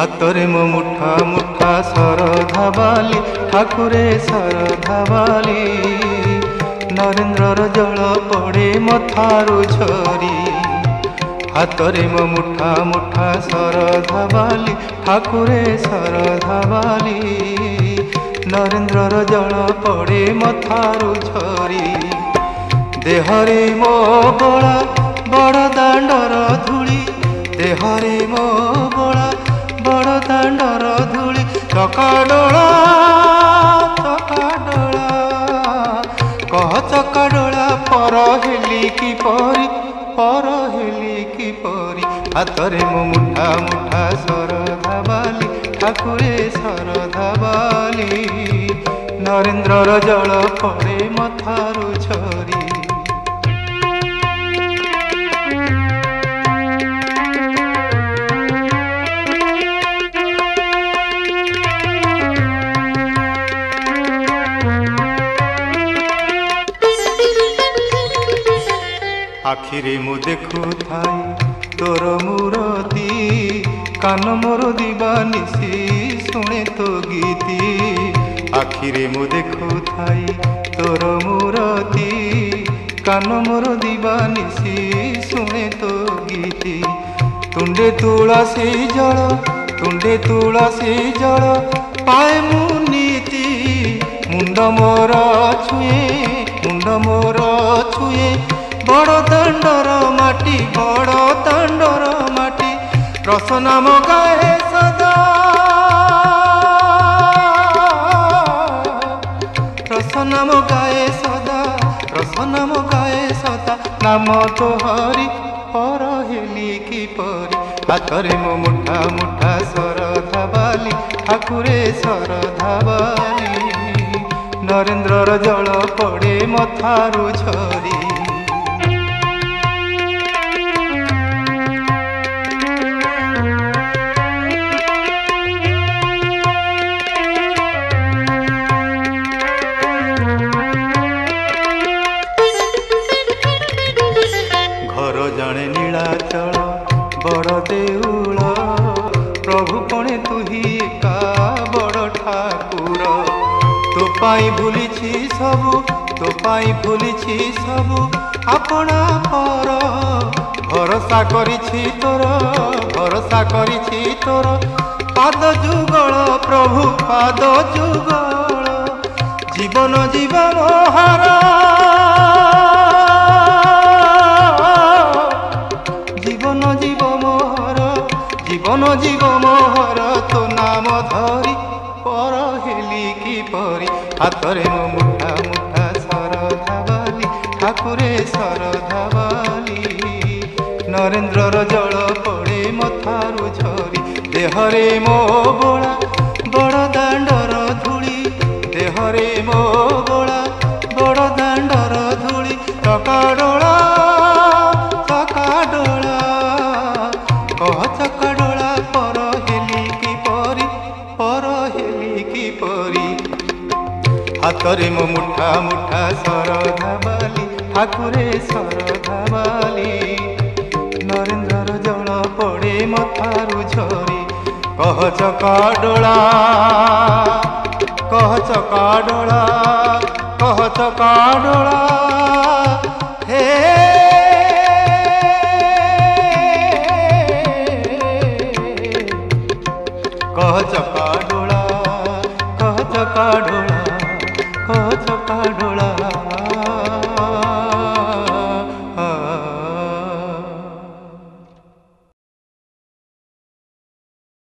ହାତରେ ମୋ ମୁଠା ମୁଠା ଶରଧା ବାଲି ଠାକୁରେ ଶରଧା ବାଲି ନରେନ୍ଦ୍ରର ଜଳ ପଡ଼େ ମଥାରୁ ଝରି ହାତରେ ମୋ ମୁଠା ମୁଠା ଶରଧା ବାଲି ଠାକୁରେ ଶରଧା ବାଲି ନରେନ୍ଦ୍ରର ଜଳ ପଡ଼େ ମଥାରୁ ଝରି ଦେହରେ ମୋ ବଳା ବଡ଼ ଦାଣ୍ଡର ଧୂଳି ଦେହରେ ମୋ ବଳା ବଡ଼ ଦାଣ୍ଡର ଧୂଳି ଚକାଡୋଳା ଚକାଡୋଳା କହ ଚକାଡୋଳା ପର ହେଲି କିପରି ପର ହେଲି କିପରି ହାତରେ ମୋ ମୁଠା ମୁଠା ଶରଧା ବାଲି ଠାକୁରେ ଶରଧା ବାଲି ନରେନ୍ଦ୍ରର ଜଳ ପଡ଼େ ମଥାରୁ ଝରି आखिरे मु देखु थाई तोर मूरती कान मोर दीवानिसी शुणे तो गीती आखिरे मु देखु थाई तोर मूरती कान मोर दीवानिसी शुणे तो गीती तुंडे तुळसी जल तुंडे तुळसी जल पाए मु नीति मुंड मोर छुए मुंड मोर छुए बड़ दांडर माटी बड़ दांडर माटी रसनाम गाए सदा रसनाम गाए सदा रसनाम गाए सदा नाम तो हरि पर हेली किपरि हाथरे मो मुठा मुठा शरधा बाली ठाकुरे शरधा बाली नरेन्द्रर जल पड़े मथारू झरी जड़े नीलाचल बड़ देउल प्रभु पणे तुही का बड़ ठाकुर तो पाई भूली सबु तो पाई भूली सबु अपना पर भरोसा करिछि तोर भरोसा करिछि तोर पाद जुगल प्रभु पाद जुगल जीवन जीवन हारा जीवन जीव मोहर तो नाम धरी पर हेली किपरि हाथरे मो मुठा मुठा शरधा बाली ठाकुरे शरधा बाली नरेन्द्रर जल पड़े मथारू झरी देहरे मो बोला बड़ दांडर धूली देहरे मो बोला बड़ दांडर धूली चकाडोला चकाडोला कह चकाडोला पर हेली किपरि हाथरे मो मुठा मुठा शरधा बाली ठाकुरे शरधा बाली नरेन्द्रर जल पड़े मथारू झरी कह चकाडोला कह चकाडोला कह चकाडोला हे कह चकाडोला